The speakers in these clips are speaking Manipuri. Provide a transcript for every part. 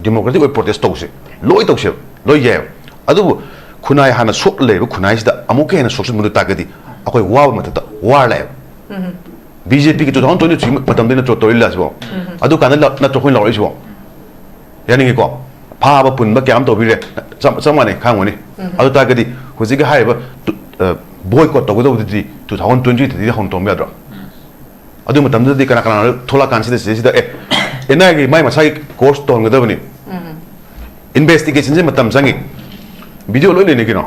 democratic protest tausi loi tausi loi ye adu khunai hana sok leba khunai sida amuke hena sok mun ta gadi akoi wow mata war la BJP ki 2023 matam dina to toila so adu kana na to khun loi so yani ko pa ba pun ba kyam to bi re sama ne khang woni adu ta gadi huji ga hai ba boycott to go di 2020 di hong tom ya do adu matam di kana kana thola kan sida ena gi mai masai course to ngada bani investigation je matam sangi video loi ne kino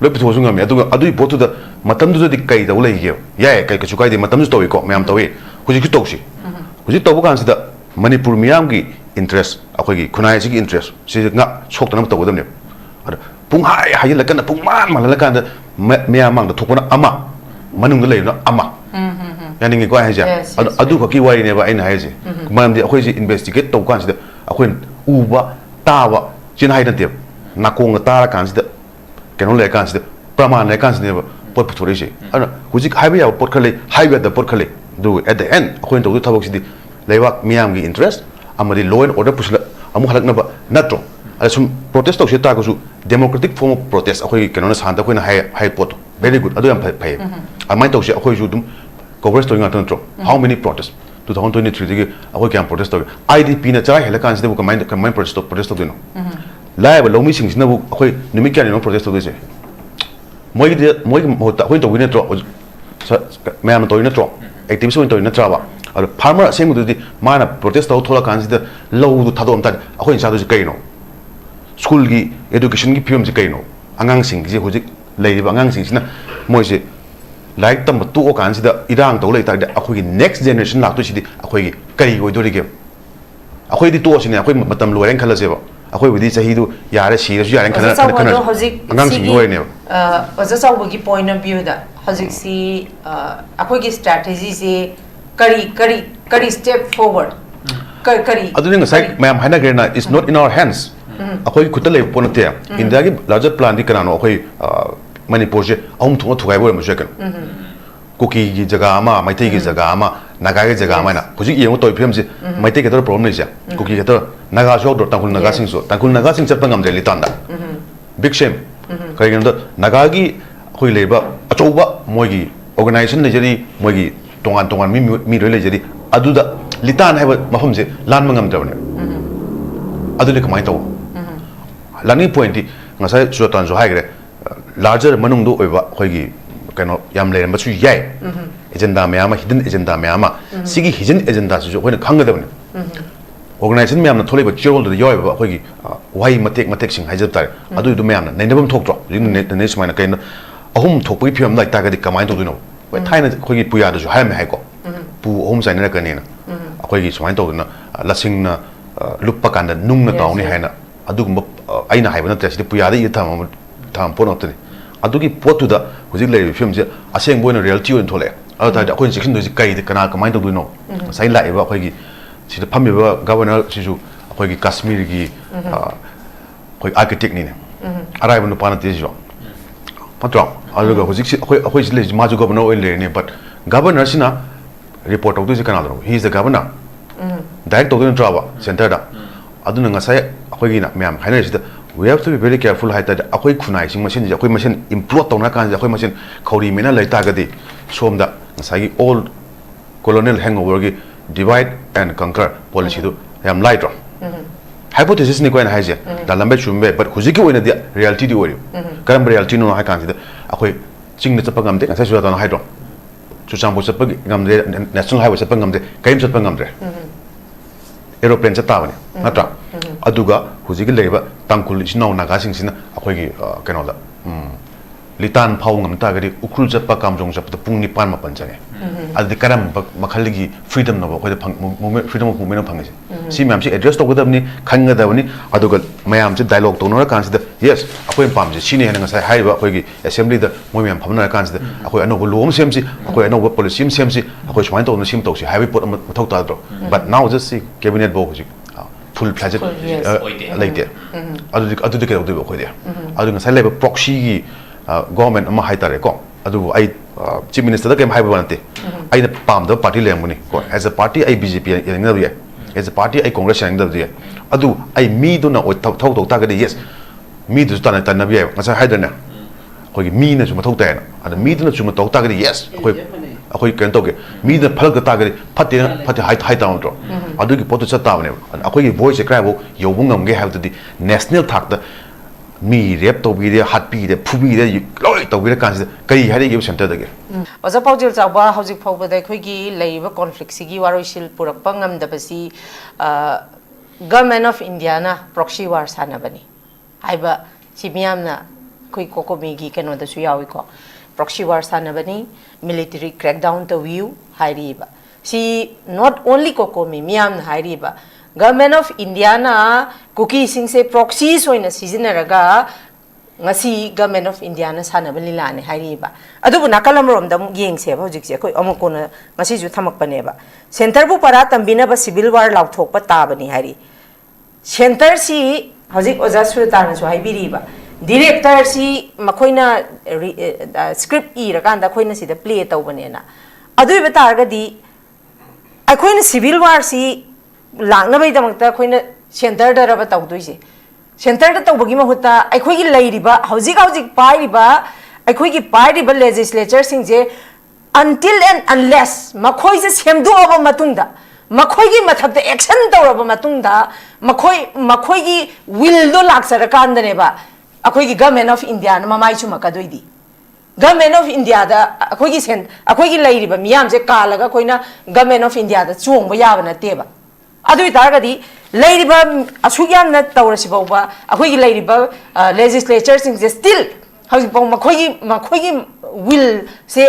loi putho sunga me adu botu da matam du di kai da ulai ge ya kai ka chukai di matam du to ko me am to we huji ki to si huji to bu kan sida manipur miyam gi interest akoi gi khunai si gi interest si nga chok ta nam to godam ne pung hai la kan pung man la kan da me amang da thokona ama manung da lei na ama yani ngi ko ha ja adu ko ki wai ne ba ai na ha ji mam di akoi ji investigate to kan sida akoi uba tawa chin hai dan te nakong ta ra kan sida keno le kan sida praman le kan sida pot putore ji ana huji hai ba ya pot khale hai ba da pot khale do at the end akoi to thabok sidi leiwak miyam gi interest amadi law and order pusla amu halak na ba natro asum protest to ta ko su democratic form of protest akoi keno na san ta ko na hai pot very good adu am phai amai to se akoi ju dum coverage to ngatron tro how many protests 2023 digi akoi kyam protest to IDP na chai hela kan sida ko main protest to no live lomi sing sina bu akoi nimi kya no protest to se moi mo ta akoi to win tro me am to win tro activist to win tra ba farmer same du di mana protest to thola kan sida low du thadom ta akoi sa du kai no school gi education gi pium ji kai no angang sing ji hojik lei ba angang sing sina moi se like tam tu o kan sida irang to lei ta de akoi next generation lak tu sidi akoi kai oi do ri ge akoi di to sine akoi matam lo ren khala se ba akoi widi chahi du yare si ra su yare khala kana hojik angang sing oi ne oja saw gi point of view da hojik si akoi gi strategy se kari step forward kari adu ne sai mayam haina ge na is not in our hands akoi khuta le pon te india gi larger plan di kana no akoi Manipur je aum thunga thugai bo ma jekan kuki gi jaga ama maitai gi jaga ama naga gi jaga ama na huji yeng to film je maitai ge tor problem nei ja kuki ge tor naga jok dor tangkul naga sing so tangkul naga sing chapta ngam de litan da big shame kai gen da naga gi khoi leba achoba moi gi organization ne jari moi gi tongan mi roi le jari adu da litan ha mafam je lan mangam da ne adu le kamai to lani point di ngasai chuatan jo haigre larger manung do oiba khoigi kano yam le ma chu yai agenda me ama hidden agenda me ama sigi hidden agenda su khoina khanga da ne organization me amna thole ba chirol do yoi ba khoigi wai matek sing haijab tar adu du me amna nei nebam thok tro ne smaina kain ahum thok pi phiam lai ta ga di kamai to du no wai thaina khoigi puya da ju hai me hai ko pu ahum sai ne ka ne na khoigi smaina to na lasing na luppa kan da nung na taw ni haina adu gum aina hai ba na tesi puya da i tham pon otni adugi potu da hujik le film je aseng boina reality on thole ata da khoi section do ji kai de kana kamai to du no sai lai ba khoi gi sida phammi ba governor sisu khoi gi kashmir gi khoi architect ni ne arai bu no pana te jo patro aluga hujik si khoi le ma ju governor oil le ne but governor sina report of du ji kana do he is the governor direct to the trawa center da aduna ngasai khoi gi na myam haina sida we have to be very careful hai ta akoi khunai sing machine ja akoi machine improve tawna kan ja akoi machine khori mena lai ta ga di som da sai old colonial hangover gi divide and conquer policy do yam light hypothesis ni ko na hai ja da lambe chumbe but hujiki oina di reality di ori karam reality no ha kan da akoi ching na chapa ngam de sai su da na hai do chu chang bo chapa ngam de national highway chapa ngam de kaim chapa ngam de aeroplane cha ta bani natra aduga hujigi leiba tangkul isnau naga sing sina akoi gi keno da litan phau ngam ta gari ukrul chapa kamjong chapa pung ni pan ma pan chane adi karam makhal gi freedom no ko movement freedom of movement phang si myam si address to godam ni khanga da bani aduga mayam si dialogue to no kan si da yes akoi pam ji sine hena sai hai ba akoi gi assembly da moi myam phamna kan si da akoi ano lom sem si akoi ano policy sem si akoi shwain to no sim to si hai pot thok ta do but now just see cabinet bo hujik full fledged like there adu de ke do ko dia adu ngai sai le proxy gi government ama hai tare ko adu ai chief minister da kem hai ba nate ai na pam da party lem ni ko as a party ai BJP yang na ye as a party I congress sang the adu I me do not talk target yes me to stand at Navia as I had now me na chuma thokta and me na chuma talk target yes akoi kan toke me the phal target phati high down to adu ki potu chat tawne and akoi voice cry bo yobungam ge have the national thak the me rep to be the hat be the pubi the loi to be the kan kai hari gi center the ge oza Paojel Chaoba hojik phawba da khoi gi leiba conflict sigi waroisil purakpa ngam da basi government of India na proxy war sanabani haiba chimiyam na khoi kokomi gi keno da su yawi ko proxy war sanabani military crackdown to view hairiba si not only kokomi miyam na hairiba government of India na cookie sing se proxy soina sizinaraga ngasi government of India na sanabali lane hairiba adubu nakalam rom da yeng se ba hojik se koi amko na ngasi ju thamak pane ba center bu para tambina ba civil war lauthok pa ta bani hari center si hojik oja su ta na so haibiri ba director si makoina script ira kan da koina si da play taw bane na adu ba tar ga di ai koina civil war si langna bai damakta koina center da raba taw doise center da taw bagi mahuta ai khoi gi leiriba hojik pairiba ai khoi gi pairiba legislature sing je until and unless makhoi je semdu aba matungda makhoi gi mathak da action tawraba matungda makhoi gi will do laksara kan dane ba akhoi gi government of India na mamai chuma ka doidi government of India da akhoi gi sen akhoi gi leiriba miyam je kalaga koina government of India da chungba yaba na teba adu targadi leiriba asugyam na tawrasi bawba akhoi gi leiriba legislature sing je still hausi baw makhoi gi will se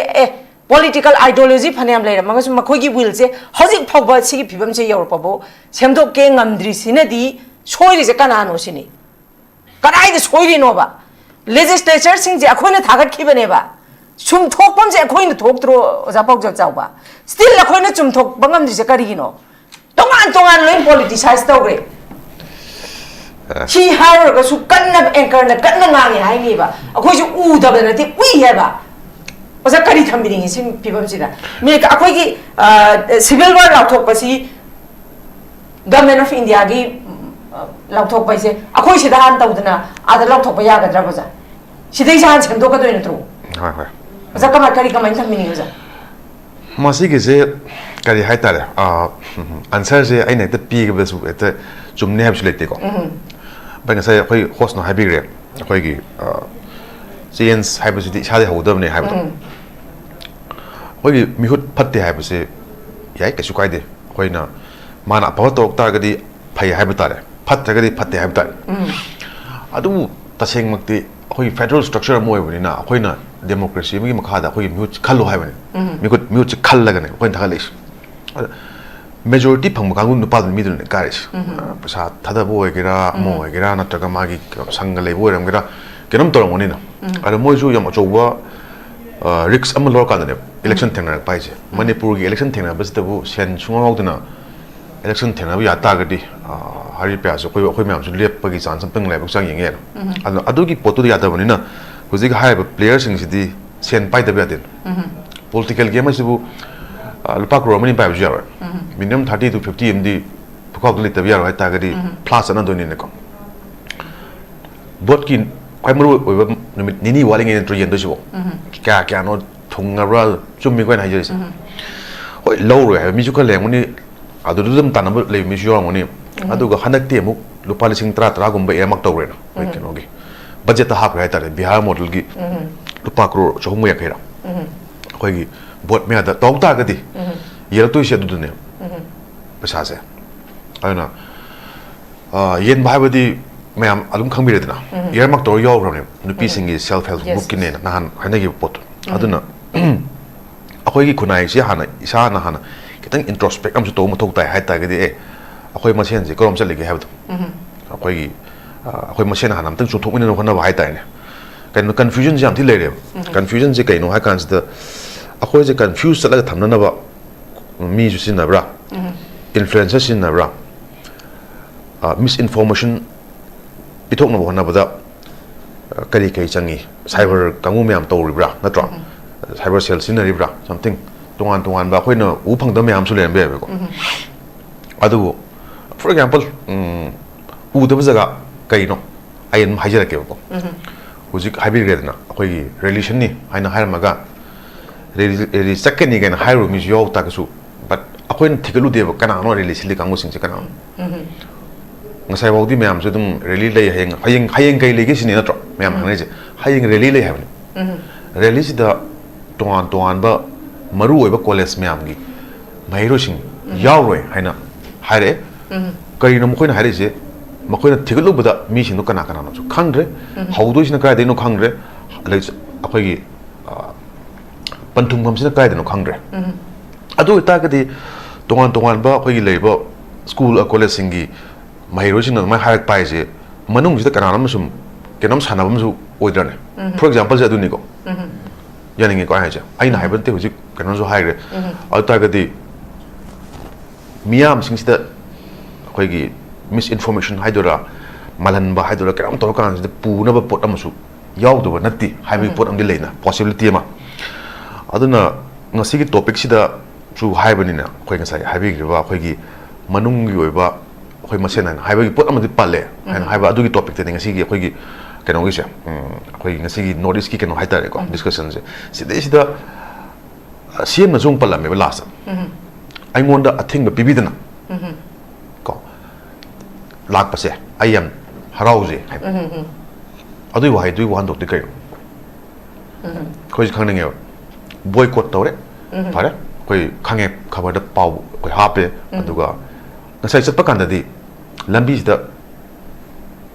political ideology phaneam leira mangasu makhoi gi will se hausi phawba sigi phibam se yor pabo semdok ke ngamdri sinadi soiri je kanano sini kadai de soiri no ba legislature sing je akhoi na thagat khibane ba sum thokpam je akhoi na thok tro oja Paojel Chaoba still akhoi na chum thok bangam je kari gi no tongan loin politicize tawre chi har ga su kanna anchor na kanna ngangi hai ni ba akhoi ju u da na ti ui he ba osa kari thambiri ngi sim pibam sida me ka akhoi gi civil war la thok pasi government of India gi la thok pai se akhoi sida han tawdana ada la thok pa ya ga dra ba ja sidai san chem do ka do ni tro ha ha osa kama kari kama thambiri ngi osa masi ge se kari hai tare answer je ai ne ta pi ge besu eta chumne hab chulete ko ba ngai sai khoi host no habi re khoi gi science hai besu di chade hodam ne hai ba khoi gi mi hut phatte hai besu yai ka su kai de khoi na mana pa tok ta ga di phai hai ba tare phat ga di phatte hai ba tare adu taseng makti khoi federal structure mo hai na khoi na democracy mi makha da khoi mi khallo hai ba mi hut khal laga ne khoi tha le majority phang kangun nu pa mi dun ka res pasa thada bo egera mo egera na taga magi sang le bo ram gera kenam torong oni na ara moi ju yam chowa risk am lor ka ne election thengna pai je Manipur gi election thengna bas tabu sen chunga dina election thengna ya ta ga di hari pa so khoi myam su lep pa gi chan sam peng le bak sang yeng adu gi potu ya da bani na huji ga hai players sing si di sen pai da ba den political game as bu lupa crore mani pai bujara minimum 30 to 50 md phukok li tabia ro ta gadi plus ana doni ne ko bot kin kwai maru oiba numit nini waling en tro yen do sibo kya no thunga ra chummi ko na haje oi low ro ha mi ju ka leng ni adu dum tan na le mi ju ngoni adu ga hanak te mu lupa lising tra gum ba emak taw re no oi keno gi budget ta hap ra ta bihar model gi lupa crore chhum ya khaira koi gi bot me da tong ta ga di yel tu se du ne pasa se ana yen ba ba di me am alum khang bi re na yer mak to yo ro ne nu pi sing is self help book ne na han hana gi pot aduna akoi gi khunai si hana isa na hana kitang introspect am su to mo thok tai hai ta ga di akoi ma sen ji korom chali gi ha du akoi gi akoi ma sen hana am tang chu thok min no khana ba hai tai ne kan confusion jam thi le re confusion ji kai no ha kan da akoi je confuse sala ga thamna na ba mi ju sin na bra influencer sin na bra misinformation pitok na ba na ba da kari kai changi cyber kangu me am to ri bra na tra cyber cell sin na ri bra something tongan ba khoi na u phang da me am su len be ko adu for example udaba jaga kaino ayen hajara ke ko huzik habi redna koi relation ni aina harmaga reli second ni gan hairu mi yo ta kasu but akoin thikalu de kana no relation li kangu sing kana ngasai bawdi myam se dum reli lei hayeng kai legi sini na tro myam hang je hayeng reli lei habni reli sida toan ba maru oi ba college myam gi mairo sing yaw roi haina haire kai no mokoi na haire je mokoi na thikalu bada mi sing no kana no chu khangre haudo sina kai de no khangre lai akoi gi panthum gam sina kai de no khangre adu ta ka di toan ba akoi gi lei ba school college sing gi Mahiroshin and my high pies, Manung is the Kanamsum, Kanam Sanabum Odrane. For example, Zadunigo Yanning a Kwaja. I haven't with you can also hire. I'll target the Miam since that Quagi misinformation Hydra, Malanba Hydra Karam Torkans, the Poo never put Amasu. Yawdo, Nati, having put on the lane, possibility. I don't know, no secret topics that through Hibernina, Quagasai, having Quagi Manung Yuba. Koi masenan haiba gi pot amadi palle and haiba adu gi topic te ngasi gi koi gi keno gi se koi ngasi gi notice ki keno haitare ko discussion se sida cm na jong palla me last ai ngonda athing ba pibidana ko lak pa se ai am harause adu wa du wan dok de kai koi khang nge boycott tawre pare koi khange khabar da pau koi hape aduga ngasai satpa kanda di lambi da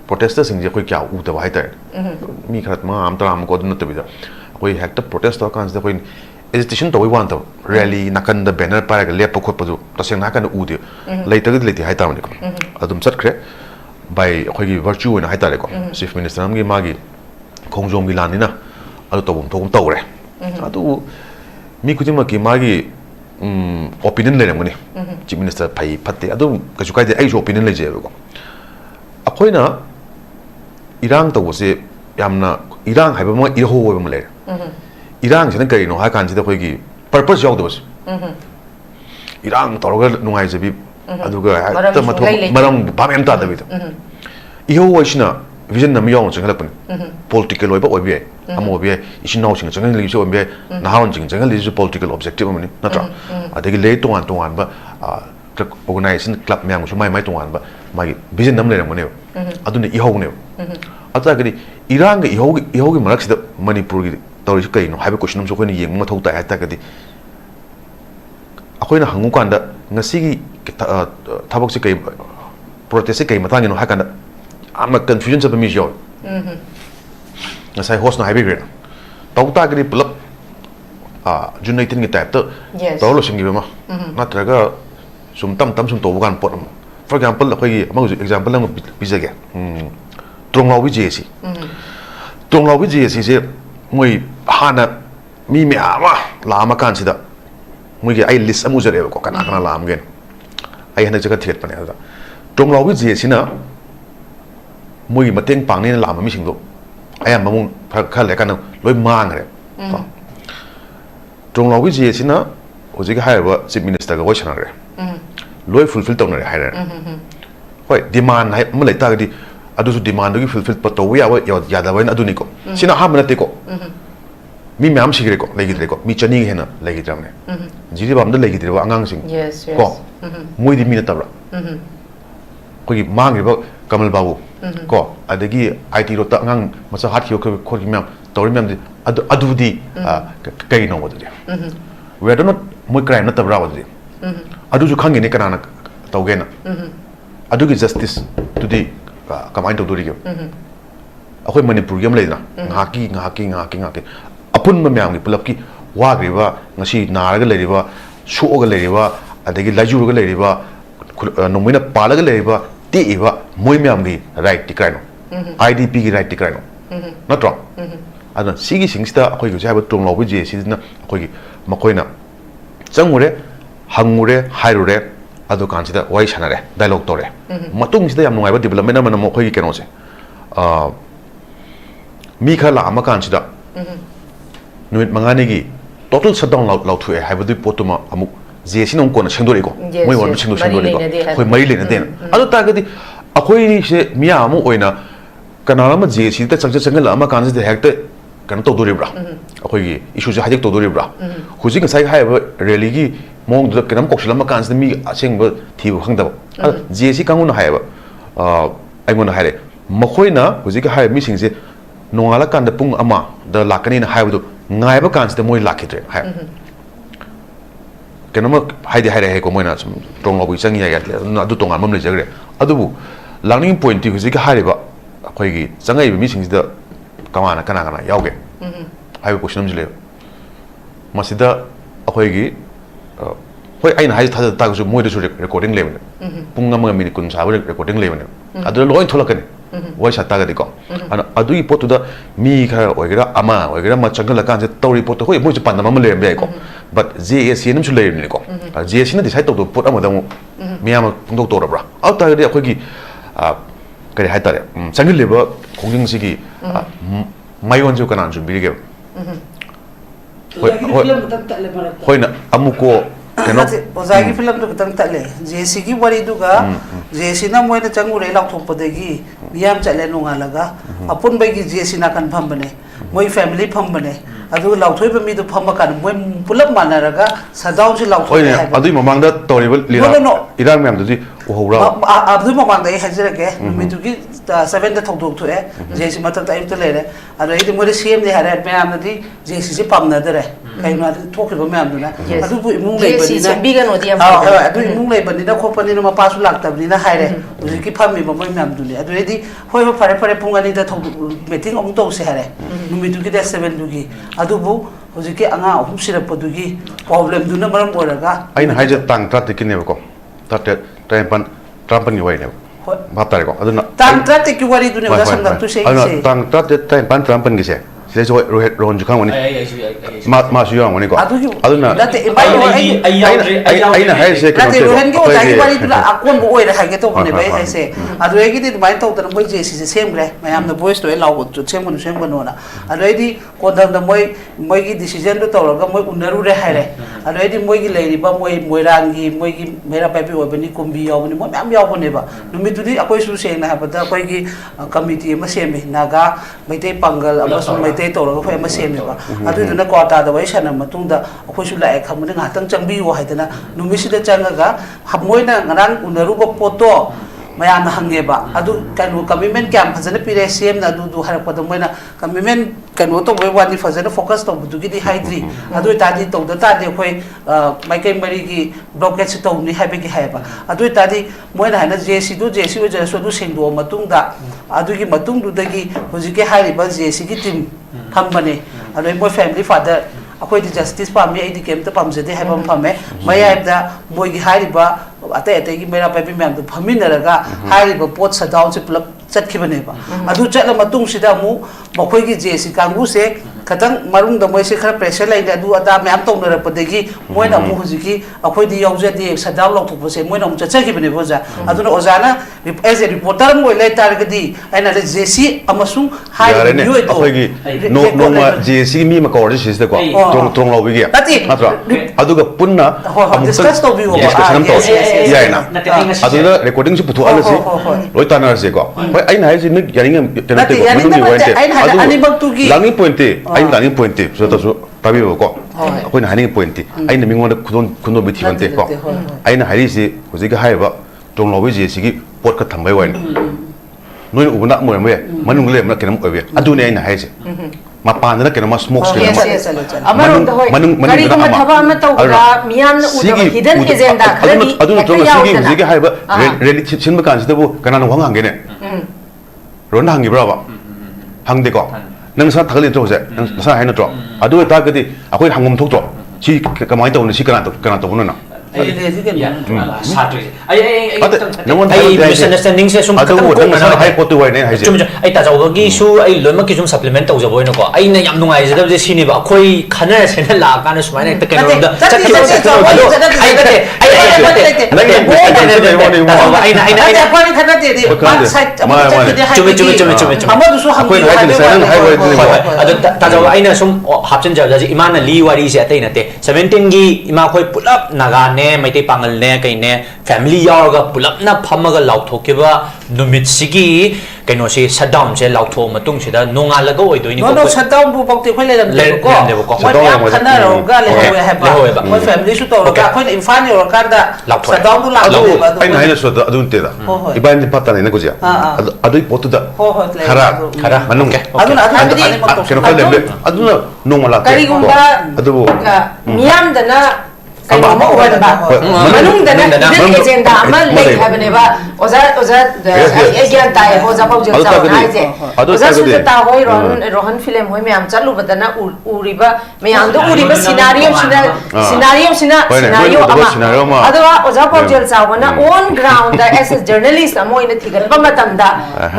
protesters sing je koi kya u da hai ta mi khat ma am tram ko dun tabida koi hekta protest ta kan da koi agitation to we want to rally nakan da banner para ga lep ko padu ta sing nakan u de later ga leti hai ta ni ko adum sat kre by koi gi virtue na hai ta ko chief minister am gi ma gi khongjom gi lan ni na adu to bum thom to re adu mi kujima ki ma gi opinion le ngani chief minister pai phatte adu kachu kai de ai opinion le je ko akoina irang to se yamna irang haiba ma i ho wa ma le irang sina kai no ha kan sida khoi gi purpose jog dos irang to ga nungai je bi adu ga ta ma tho maram ba mem ta da bi i ho wa sina vision nam yong chang halapun political oi ba oi bi amo bi isin naw ching chang li so bi na haun ching chang li so political objective mani na tra adegi le tongan ba organization club myang so mai tongan ba mai vision nam le ram ne adu ne i ho ne ata gari irang ga i ho gi marak sida manipur gi tawri su kai no haiba question so khoi ni yeng ma thau ta ta gadi akoina hangu kan da ngasi gi thabok se kai protest se kai matang no ha kan da ama confusion sa pami jo ngasai host no haibi gre tau ta gari plap junaitin gi type to to lo sing gi ma na traga sum tam sum to bukan pot for example khoi gi ma example lang bizage tronglao wi jesi tronglao wi jesi se moi hana mi me ama lama kan sida moi gi ai list amu jare ko kana lam gen ai hana jaga thiet pane da tronglao wi jesi na moi mateng pang ni lama mi singdo ai am mamun kha le kan loi mang re tronglao wi jesi na oji ga hai ba chief minister ga wachana re loi fulfill tong re hai re hoi demand hai ma lai ta ga di adu su demand gi fulfill pa to ya wa ya da wa adu ni ko sina ha mana te ko mi myam sigre ko legi dre ko mi chani hena legi dram ne jiri bam da legi dre wa angang sing ko moi di mi na tabra ko gi mang ri ba kamal babu ko adagi IT ro ta ngang masa hat hiyo ko gi myam tori myam di adu di kai no wa de we do not moi crime na tabra wa de adu ju khangi ne kana na tawge na adu gi justice today kamai to dori ge akoi manipur gem leina ngaki apun ma myam gi pulap ki wa gri ba ngasi nar ga le ri ba shu ga le ri ba adagi laju ga le ri ba nomina pala ga le ri ba ti ba moi myam gi right ti kai no IDP gi right ti kai no not wrong adon sigi singsta akoi gi jaba tong lo bi je si na akoi gi makoi na changure hangure hairure adu kan sida wai sanare dialogue tore matung sida yam nungai ba development na mo khoi gi keno se mi khala ama kan sida nuit mangani gi total shutdown lau thu e haibadu potuma amuk 제시 농 거는 챙도리고 Yes, 뭐 원도 yes. 챙도 Mari 챙도리고 leina de 거의 머리 레는 데는 아도 따그디 아코이 세 미야모 오이나 까나라마 제시 때 짝짝 짝을 아마 간지 핵때 그런 또 도리브라 아코이 이슈지 하직 또 도리브라 후지 그 사이 하이버 렐리기 몽도 그런 꼭실마 간지 미 아싱버 티부 항다 제시 강운 하이버 아이고나 하이레 मखोइना हुजिक हाय मिसिंगसे नोंगाला कांद पुंग अमा द लाकनी हायबदु ngaइबा कांसते मोय लाखिद्रे हाय केनोमा हायदे हायरे हे को मोयना सम ट्रोंगबु चंगी या अदु तोंगा मम लेजगरे अदुबु लार्निंग पॉइंट ति हुजिक हायबा अखोइगी चंगाइबा मिसिंगसिदा कमाना कना कना यावगे हायबु क्वेश्चन जिले मसिदा अखोइगी होय आइना हाय थादा तागसु मोयदसु रेकॉर्डिंग लेबन पुंग अमा मिनिट कुन साबु रेकॉर्डिंग लेबन अदु लोइन थोलकने वाई सातागदी को अन अदुई पोतुदा मी खा ओइगरा अमा ओइगरा म चंगल कान से तौरी पोतो होय मोय पान नम लेम बे को बट जेएसी नम सु लेम नि को जेएसी न डिसाइड तो पोत अम दम मियाम पुंदो तोरब्रा आउ तागदी अखोगी करी हाय तारे चंगल लेब खोंगिंग सिगी माइवन जु कनान जु बिगे होय ना अमुको ओजागी फिल्म तो खतंग तले जेसी की वरी दुगा जेसी ना मोयना चंगुरे लाथोपदगी मियाम चले नोंगालगा अपुन बैगी जेसी ना कन फंबने मोय फैमिली फंबने अदु लाथोय बमी दु फंब कान मोय पुलप मानरगा सदाउ से लाथोय है अदुई ममांगदा तौरिबल लिरा इराम मैम दुदी ओहौरा अदु ममांगदा हजरगे मिदुगी 7 दा थौदोक थोए जेसी मतक टाइम त लेरे अदु इदि मोरे सेम दे हारे मैम नदी जेसी से पामनदरे कइनो थोखिबो मैम दुना अदु बु इमुंग लेबनिना बिगन ओदियम अदु इमुंग लेबनिना खोपनिना मपासु लाक्तबनिना हायरे उजिकी फामि बमोय मैम दुनि अदु इदि होय हो फारे फारे पुंगानि दा थौदु मीटिंग अमु तौसे हारे नुमिदुगी दा 7 दुगी अदुबु हुजिकी अंगा अहum सिरपदुगी प्रॉब्लम दुना मरम ओरगा आइन हाइजे तांग त्रात किनेबको ताते टाइमपन ट्राम्पनि वाइने भाप तारेको अदुना तांग त्रात की वरी दुने उदा संग तु से तांग त्रात टाइमपन ट्राम्पन गिसे सिलेज रोहित रोहन जुखां वनी मा सुयो वनी को अदुना नते आइना हाइसे नते रोहन की ओजागी वरी दुला अकोन बो ओइरा हागे तो बने बे हाइसे अदु एगी दि माइन तो तन मोय जेसी से सेमग्रे मयाम द वॉइस तो लाव तो सेमगनो ना अदु एदी कोदम द मोय की डिसीजन तो तौरगा मोय उनरु रे हाइरे अदु एदी मोय की लेरिबा मोयरांगी मोय की मेरा पाइपी ओबनी कुंबी यावनी मोय मयाम यावने बा नुमितुदी अकोय सु सेना हाबदा अकोय की कमिटी म सेमे नागा मैते पंगल अमसु मैते तौरगा फय म सेमेबा अदु दुना क्वाटा द वै सना मतुंदा अकोय सु लाए खमने ngатang changbi wo haidana numisida changaga moyna ngarang unaruba poto mayam hangeba adu kanu commitment kyam phajana pire cm na du harak pada moyna commitment kanu to boy wani phajana focus to budugi di haidri adu tadi to da tadi khoi maikai mari gi blockage to ni haibe gi haiba adu tadi moyna hana jc du so du sengdo matungda adu gi matung du dagi hojike haiba jc gi team phambane adu moy family father अखोई जस्टिस पामे आई केम तो पामजदे है पामे मयाबदा मोगी हारिबा अते अते की मेरा पाइपी मैम तो फमिनरगा हारिबा पोट सदाउ से पुलप चटखिबनेबा अदु चटला मतुंग सिदा मु मखोई की जेसी कांगु से खतंग मरुंग द मोइसे खरा प्रेशर लाइन अदु अदा मैम तौनरपदगी मोइना मु हुजिकी अखोई दि यौजदे सदाउ लौथोपसे मोइना मु चटखिबने बोजा अदुना ओजाना एज ए रिपोर्टर मोइ लै तारगदी आइना जेसी अमसुंग हारि न्यू एतो अखोई नो जेसी मी मकोर सिसदे को tong lo bigi natra aduga punna discuss to biwo discussion to yaina aduga recording si putu ala si loi tanar se ko hoi aina hai si nik yaring tena te ko minu ni wente adu langi point aina langi point so ta so tabi ko koi na hani point aina mingon kuno bithi wente ko aina hari si hoji ga hai ba tong lo bi ji si gi pot ka thambai wain noi ubna mo me manung le ma kenam obe adu ne aina hai si mapan na kenama smoke screen amarong da hoy kari ko mathaba ma tawga miyan na uda hidden agenda kharani adu to sigi haiba really chinba kan sidabu kana wang hangene ron hangi braba hangde ko nang sa thagli to se nang sa haina to adu ta gadi akoi hangum thok to chi kamai to ni si kana to na misunderstanding se sum adu na hai potu wai ne hai je ai ta jaw gi su ai lon ma ki sum supplement tau jabo no ko ai na yam nungai je da sini ba khoi khana se na la ka na sumai na ta ken da chakki ba se ai da ai point khana de de one side chume amadu su hangi adu ta jaw ai na sum hapchen jaw ji iman na li wari se atai na te 17 gi ima khoi pull up naga ne mai te pangal ne kai ne family yaga pulap na phamaga lauthokiba numit sigi kaino si shutdown se lautho matung sida nonga laga oidoi ni no shutdown bu pakti khoi le lam de ko shutdown khana ro ga le hoye ha ba moi family su to ga khoi infan ro ka da shutdown bu la do ba ai na so da adun te da iban ni patani ne ko ja adui potu da khara manung aduna keno ka lembe aduna nongala kari gumba adu miyam dana kaino mo wadba manung dana hidden agenda amal lei habne ba oza agyan ta ho za pau jil sa na je oza su ta hoi rohan film hoi me am chalu badana uriba me am do uriba scenario ama adwa oza pau jil sa wana on ground as a journalist amo ina thigal ba matamda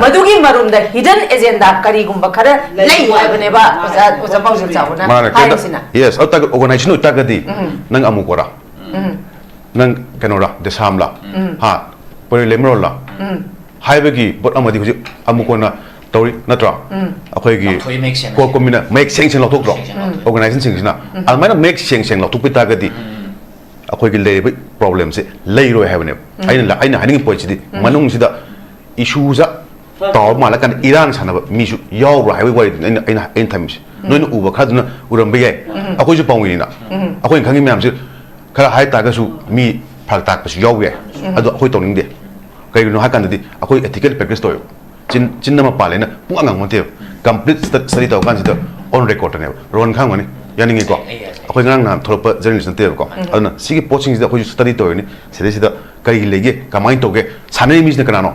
madugi marum da hidden agenda kari gumba khara lei habne ba oza pau jil sa wana hai sina yes auta organization uta gadi nang amu kora nang kanora de samla ha pori lemro la haibagi bot amadi huji amukona tori natra akhoi gi ko komina make sanction lo thok organization sing na almaina make sanction lo thupita gadi akhoi gi lebe problem se leiro habne aina haning point di manung sida issue za taw mala kan iran sana mi su yaw ra haiwi wai aina times noin uba khaduna uram be akhoi ju pawini na akhoi khangi myam se khara hai ta ga su mi phal tak pas yaw ye ado akhoi toning de kai no hakan di akhoi ethical practice to chin na ma pale na pung angang monte complete study taw kan sida on record ne ron khang mani yaning ko akhoi ngang na thorpa journalist te ko aduna sigi poaching sida akhoi study to ni sida kai lege kamai to ge sanai mi ne kana no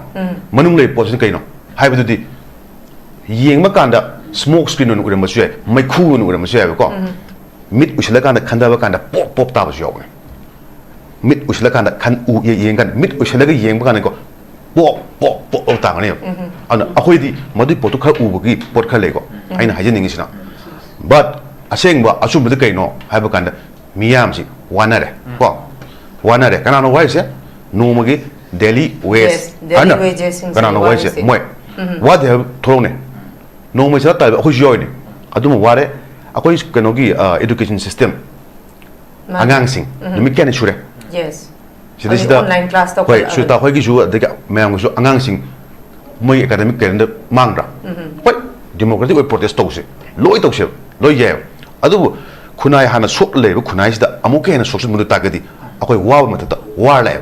manung le poaching kai no hai bu di yeng ma kan da smoke screen no uram ma sye mai khu no uram ma sye ko mit usila kan da khanda ba kan da pop ta ba syo mit usila kan da kan u yeng kan mit usila ga yeng ba kan ko pop ta ngani ana akhoi di madu potu kha u gi pot kha le ko aina hajin ngi sina but aseng ba asum bu kai no hai ba kan da miyam si wanare ko wanare kana no wai se no magi daily waste ana kana no wai se moi what they have thrown no mai sa ta akhoi join aduma ware akhoi kano gi education system angang sing numi ken chure yes sida online class to koi su ta khoi gi ju de mayam su angang sing moi academic ken de mangra koi democratic way protest to se loi to se loi ye adu khunai hana sok le khunai sida amuke na sok mu ta gadi akhoi wow mata ta war la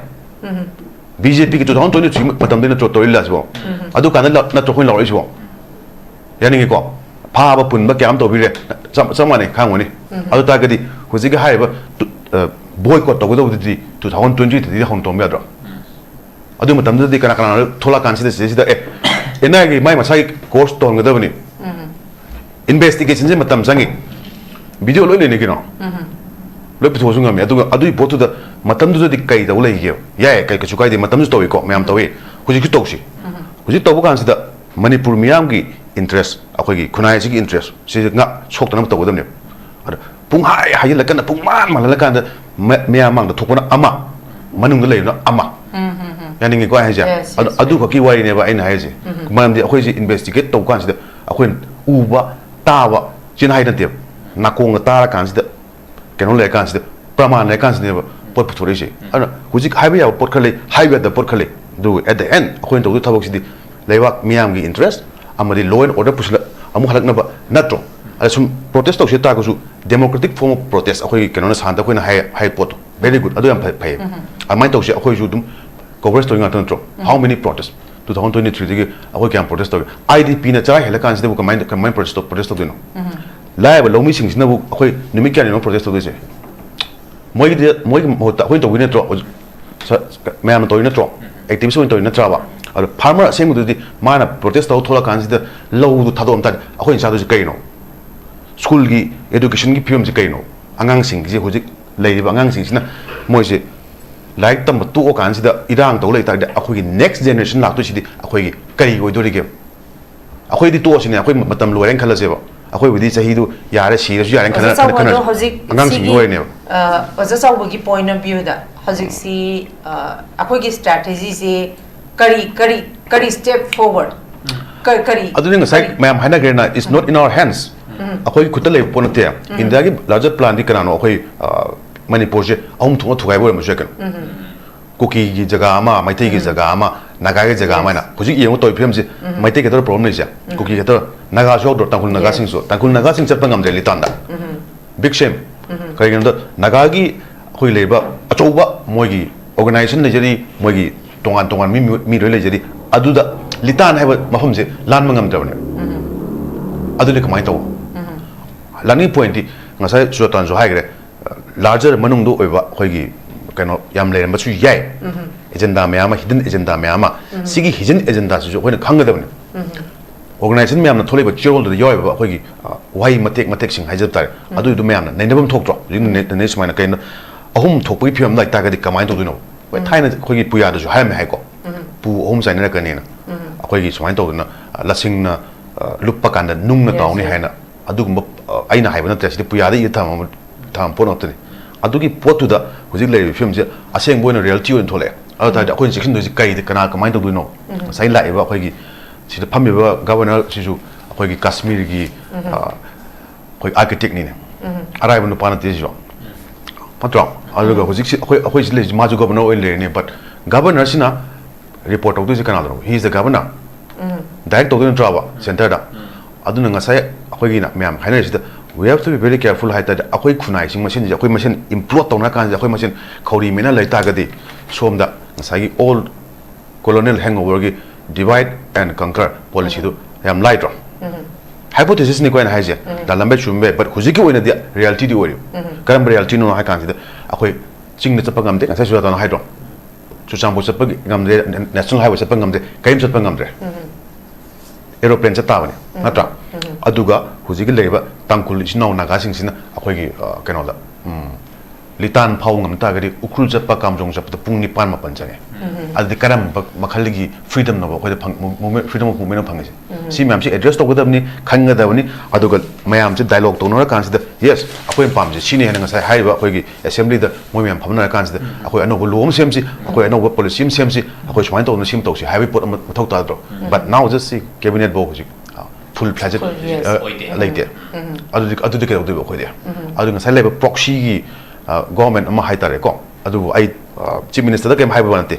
BJP ki 2023 matam de na to toila so adu kan na to khoi loi so yani ko pa ba pun ba kyam to bi re sama ne khang woni adu ta gadi huji ga hai ba boycott to go di 2020 di hon to me adro adu matam de kana kana thola kan sida ena gi mai ma sai course to ngada bani investigation je matam sangi video lo le ne kino lo pi thosu ngam adu botu da matam du di kai da ulai ge ya kai ka chukai de matam to ko me am to we huji ki to si huji to bu kan sida manipur miyam gi interest akhoi gi khunai si gi interest si nga chok tanam to godam ne pung hai la kan pung man la kan miyam mang da thokona ama manung da le na ama yani ngi ko hai ja adu ko ki wai ne ba aina hai ji man di akhoi ji investigate to kan sida akhoi uba tawa chin hai dan te nakong ta ra kan sida keno le kan sida praman le kan sida pot putore ji ana huji hai ba ya pot khale hai ba da pot khale do at the end akhoi to thabok sidi leiwak miyam gi interest amadi law and order pusla amu halak na ba natro asum protest to seta ko su democratic form of protest akhoi kenona santa koina high pot very good adu am phai amai to se akhoi ju dum coverage to ngata natro how many protests 2023 digi akhoi kyam protest to idp na cha hela kan se bu kamai protest to no live lomi sing na bu akhoi numi kya no protest to se moi mo ta akhoi to win natro mayam to natro activism to natro ba farmer same do di mana protest to thola kan sida low du thadom tan akhoi sa do ji kaino school gi education gi pium ji kaino angang sing ji hoji lei ba angang sing sina moi se like tam tu o kan sida irang to lei ta de akhoi gi next generation lak to sidi akhoi gi kai oi do ri ge akhoi di to sine akhoi matam lo ren khala se ba akhoi wi di sahi du yare si ra yare kana angang sing oi ne oza saw gi point of view da hoji si akhoi gi strategy se kari step forward kari aduni ngasai mayam haina gerna is not in our hands akhoi khuta le ponate india gi larger plan di kana no akhoi Manipur je ahum thunga thugai bo ma jekan Kuki gi jaga ama Maithei gi jaga ama Naga gi jaga ama na hujik yengo toy film je Maithei ke tor problem nei ja Kuki ke tor Naga jog dor tangkul Naga sing so tangkul Naga sing chapang am de litanda big shame kai gan da Naga gi khoi leba achouba moigi organization le jari moigi tongan mi roi le jari aduda litan haiba mafam je lan mangam dawne adu le kamai taw lani point di ngasai suatan jo haigre larger manung do oiba khoigi kano yam le ma chu yai agenda me ama hidden agenda me ama sigi hidden agenda su khoina khanga dawne organization me amna thole ba chirol do yoi ba khoigi wai matek sing haijab tar adu du me amna nainabam thok tro ne smaina kaina ahum thok pi phim lai ta ga di kamai to do no thaina khoigi puya do ha me hai ko pu ahum sai na ka ne na khoigi smaina to na lasing na luppa kan da nung na taw ni haina adu gum aina haiba na tesi puya da i tham pon otni adugi potu da hujik le film je aseng boina reality on thole adu ta khoi section do ji kai de kana kamai to do no sai lai ba khoigi sida phammi ba governor sisu khoigi kashmir gi khoi architect ni ne arai bu no pana te jo patro alu ga hujik khoi le ma ju governor oil le ne but governor sina report of do ji kana do he is the governor direct to the travel center da aduna ngasai khoi gi na myam haina sida we have to be very careful haita akhoi khunai sing machine ja akhoi machine improve tawna kan ja akhoi machine khori mena lai ta ga di somda ngasai gi old colonial hangover gi divide and conquer policy do yam light hypothesis ni ko na haje da lambe chumbe but hujiki oina di reality di ori karam reality no ha kan sida akhoi ching ne chapangam de ngasai suwa ta na haidro chu chambo chapagi ngam de national highway chapangam de kaim chapangam de aeroplane cha tawani natra aduga hujigi leiba tangkul isnau naga sing sina akhoi gi keno la litan phau ngam ta gari ukrul chapa kamjong chapa pung ni pan ma pan change adi karam makhal gi freedom no khoi movement freedom of movement phangi si myam si address to godam ni khanga da ni aduga mayam si dialogue to no kan si yes akhoi pam ji sini hena ngasai hai ba akhoi gi assembly da moi myam phamna kan si akhoi ano lom sem si akhoi ano policy sem si akhoi smai to no sim to si highway port ma thok ta do but now just see cabinet bo ji full fledged like there adu ke do khoi dia adu ngasai le proxy gi government ama hai tare ko adu ai chief minister da kem hai ba nate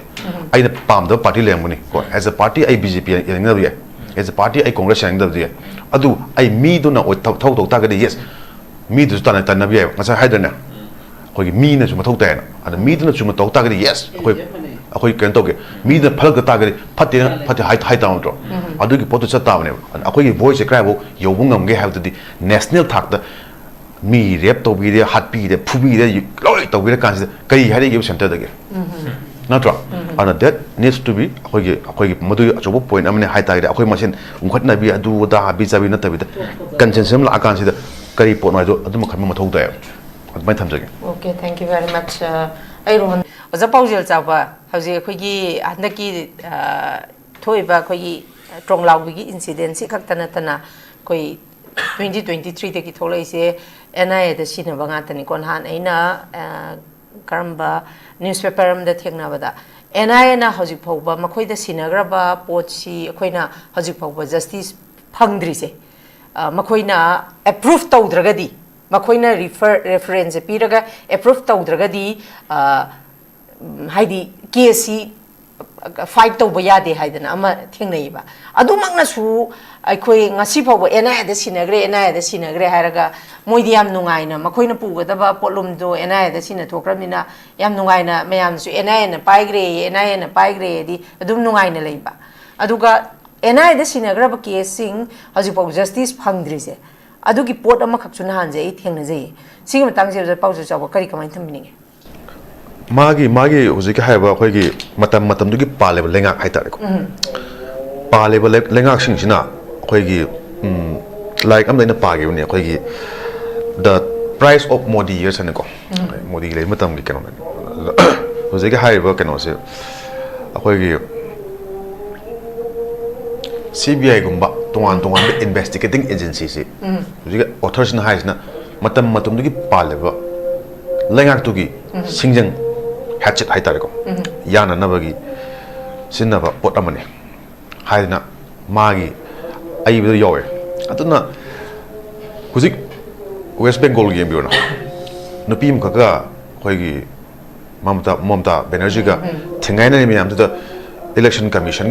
ai na pam da party lem ni ko as a party ai bjp yang na ye as a party ai congress yang da ye adu ai mi do na thau ta ga yes mi do ta na ye ngasa hai da na ko gi mi na chuma thau ta na ada mi do na chuma thau ta ga yes akoi ken to ge mi da phal ga ta ga phate hai ta on to adu gi potu cha ta ne akoi gi voice cry bo yo bu ngam ge have the national thak da mi rep to bi de hat bi de phu bi de loi to bi de kan kai ha de gi center da ge natra ana that needs to be akoi gi madu achobo point amne hai ta ge akoi machine ungkhat na bi adu da bi chabi na ta bi da consensus la akan si da kari po no do adu ma khamma thau da mai tham jage okay thank you very much ai rohan oja Paojel Chaoba hauji khoi gi handaki thoiba khoi gi tronglao bi gi incident si khaktana tana koi 2023 de ki tholai se NIA da sina banga tani kon han aina karamba newspaper am da thekna bada NIA na hojik phauba makhoi da sinagraba pot si akoina hojik phauba justice phangdri se makhoi na approve tawdragadi makhoi na reference piraga approve tawdragadi haidi case fight to boya de haidana ama thingnai ba adu makna su aikoi ngasi phaw NIA da sinagre haraga moidi yam nungai na makoina pugada ba polum do NIA da sina thokramina yam nungai na mayam su NIA na paigre di adum nungai na leiba aduga NIA da sinagra ba casing haji phaw justice phangdri se adugi pot ama khakchuna hanje I thengna je singi matang je Paojel Chaoba kari kamai thambininge magi hujiki haiba khoi gi matam du gi pale lenga hai tare ko pale lenga sing sina khoi gi like am daina pa gi ne khoi gi the price of modi years ne ko modi le matam gi kano hujiki haiba kano se khoi gi CBI gumba tongan investigating agency se hujiki authors na haisna matam du gi pale ba lenga tu gi singjang hatchet hai tare ko yana na bagi sinna ba pot amane haina magi ai bi yowe atuna huzik West Bengal game biona no pim ka Hoi Mamta Banerjee Tengaina Miam to the Election Commission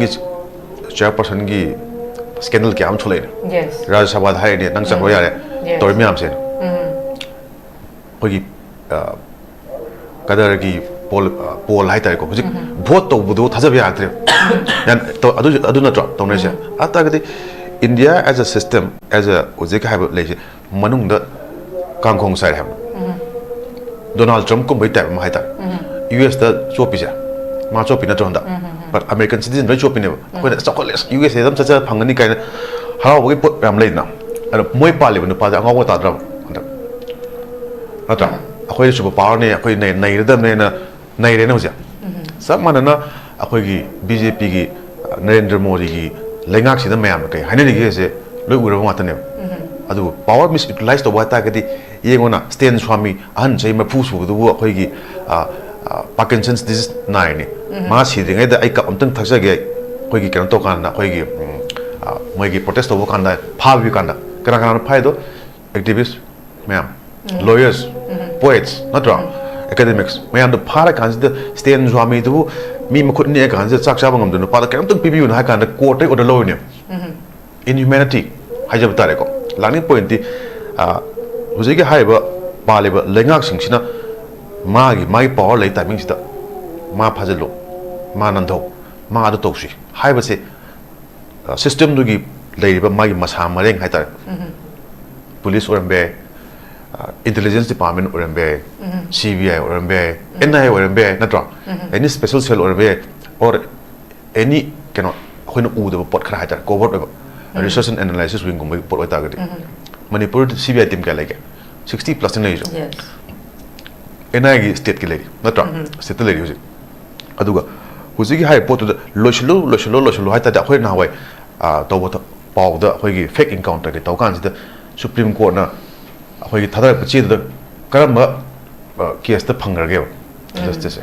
chairperson gi scandal ki am thule Yes. Raj Sabha hai ni nang chakwa yare Yes. tor mi am sen hogi kadar gi pol hai tar ko hujik vote to budu thajab ya atre yan to adu na to ne se ata ga India as a system as a hujik ha le manung da kangkhong sai ha Donald Trump ko bai ta ma hai tar US da chopi ja ma chopi na chonda but American citizen right chopi ne ko da chocolate US dam cha phangani kai ha bo ki ram le na ara moi pa le no pa da ngaw ta dra ata akhoi su power ne akhoi nei da ne na nei re na ja sab man na akhoi gi BJP gi Narendra Modi gi lengak si da mayam kai haine ni gi se loi ura ma ta ne adu power misutilize to wa ta ga di yengona Stan Swami an jai ma phu su du akhoi gi Parkinson's disease nine ma si ringai da ai ka amtang thaksa ge koi gi kan to kan na koi gi moi gi protest over kan da pha bi kan da kana phai do activists ma'am lawyers poets not wrong academics ma'am the phara kan da Stan Swami du mi ma khut ne kan da chak cha bangam du pa da kan tung pibi na kan da court ai order law ne inhumanity hajab tare ko lani point di hujai ge hai ba pa le ba lengak sing sina my power lay timing sida ma phajalo ma nandho ma adu tosi hai base system du gi lay ba mai masa mareng hai tar police orambe intelligence department orambe CBI orambe NIA orambe natra any special cell orambe or any cannot khoina u da pot khara hai tar cover research and analysis wing gum pot ta gadi Manipur CBI team ka lege 60 plus ne jo yes NIA state ki lady natra state lady hoji aduga hoji gi hai pot loshlo hai ta da khoi na wai to bo paw da khoi gi fake encounter ki to kan da supreme court na khoi gi thadar pa chi da karam case ta phangar ge justice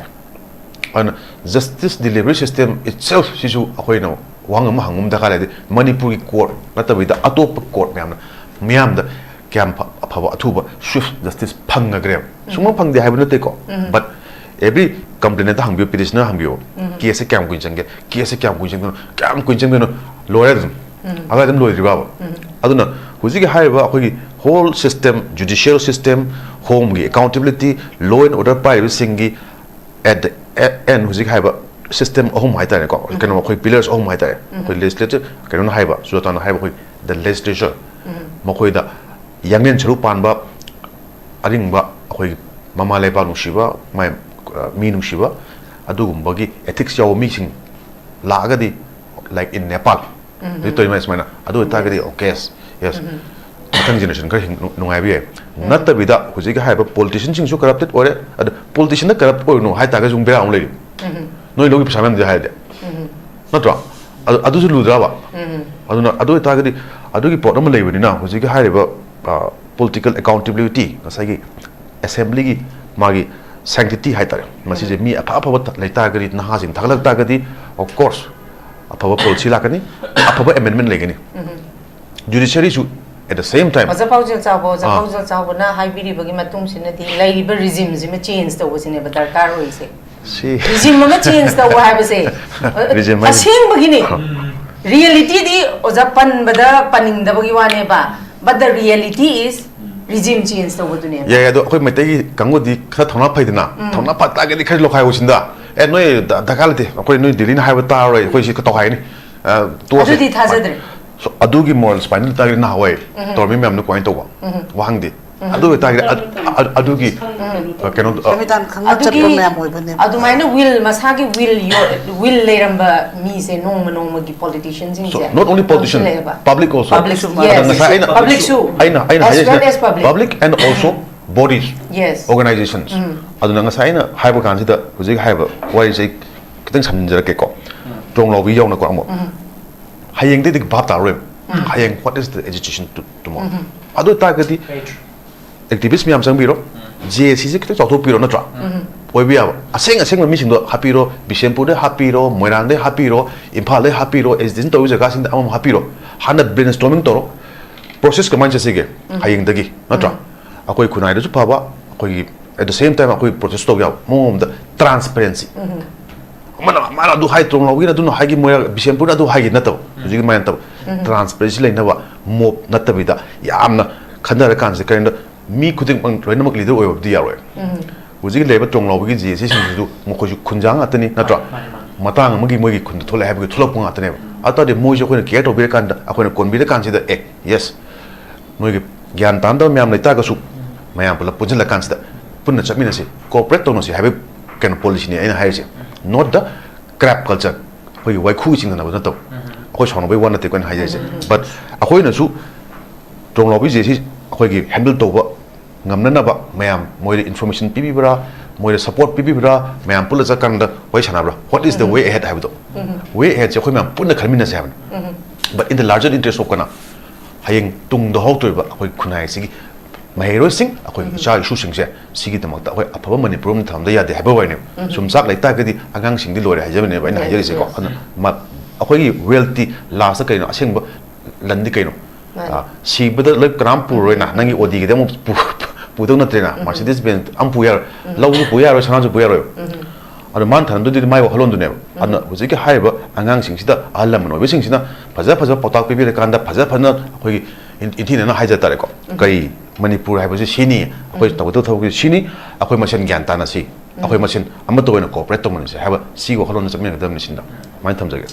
and justice delivery system itself sisu khoi na wang ma hangum da kala de Manipur ki court na ta bi da atop court myam da Camp Pava Atuba, swift justice Pangagram. Suma Pang the Habitaco. But every complainant hung you petitioner hung you. Kiasa Cam Quinchanga, Kiasa Cam Quinchanga, Cam Quinchanga, lawyers. I let them know it. I don't know. Who's the high whole system, judicial system, home accountability, law and order privacy at the end who's the high system of home high can pillars of my time. Legislature can have so on high the legislature. Mokoida. Young Churu Panba Aringba, Mama Lepa Nushiba, my Minu Shiva, Adugum Buggy, ethics yaw meeting Lagadi, like in Nepal. Little Mana, Adu Tagadi, okay, yes. Second generation, no idea. Not the Vida, who's have a politician who corrupted or a politician corrupt or no high Tagazum Bear only. No, look at Saman the head. Not wrong. Adu Ludrava. Adu Tagadi, Adu Potom Levin now, who's a political accountability asagi assembly gi magi sanctity haitare masi je mi apa apa leita gari na ha jing thaglak ta gadi of course apa policy lakani apa amendment legani judiciary su at the same time Paojel Chaoba na haibiri bagi matung sinati laiba regime jima change to wasine badar kar hoise si regime ma change to wa ha base regime asing bagini reality di ojapan bada paning da bagi wane ba. But the reality is regime change to what name. Yeah, the Mate Kango di Katona Paidina, Tona Pataka di Kalokai was in that. And no, the quality, according to Dilina Havatara, which is Katohine. So Adugi more spinal tag in Hawaii, told me I'm the point over. Wangdi. Adu Adugi cannot Adumina will Masagi will Leramba me say no magi politicians in not only politicians, public also. Public too. I know as well as public and also bodies. Yes. Organizations. Adunanga Saina Hyper consider who's a hyper what is a thing some Jerkeko. Don't know we don't know. Haying did the Bata rim. Haying what is the education tomorrow? Adu Tagati activists me am sang biro JC ke to piro na tra oi bia aseng mission do hapiro Bishempu de hapiro Moirang de hapiro Impal de hapiro is din to jaga sing am hapiro hana brainstorming toro process ka man chase ge haying dagi na tra akoi khunai de chu phaba akoi at the same time akoi protest to ya mom the transparency mana du hai trong lawina du no hai gi moya bisempur adu hai gi na to ji ma to transparency le na wa mo na ta bi da yamna khandara kan se kind mi khuding bang roina mak leader oy di ya ro uji le ba trong law gi ji se sing du mo ko ju khunjang atani na to matang magi mogi khun thole ha bi tholok pung atane ata de mo jo ko ke to bi kan da akoi kon bi kan si da yes noi gi gyan tan da myam le ta ga su mayam pula punjin la kan si da punna chakmi na si corporate to no si have kan policy ni ina hai si not the crap culture hoi wai khu sing na ba to ko chong bai wan na te kan hai je but akoi na su trong lo bi je si akoi gi handle to ba ngam na ba mayam moi information pi bra moi support pi bra mayam pula za kan da hoi chana bra what is the way ahead have to way ahead je khoi mayam punna khalmin na sa but in the larger interest of kana hayeng tung do ho to ba akoi khunai si mahero sing akoi cha issue sing se sigi damak ta akoi aphaba manipur ni tham da ya de haba wai ne sum sak lai ta ga di agang sing di lore ha je ne ba ina ha je se ko ma akoi wealthy la sa kai no aseng ba lan di kai no si bada le kram pu roi na nangi odi ge demo pu do na trena Mercedes Benz am pu yar law pu yar ro chana pu yar ro ada man than do di mai wa halon du ne ana uji ke hai ba agang sing si da alam no be sing sina phaja potak pe bi kan da phaja phana akoi inti na hai ja ta re ko kai Manipur hai basi sini akoi to to thau sini akoi masen gyan ta na si akoi masen am to na corporate to man se ha ba si go halon na chakme da min sin da mai tham jage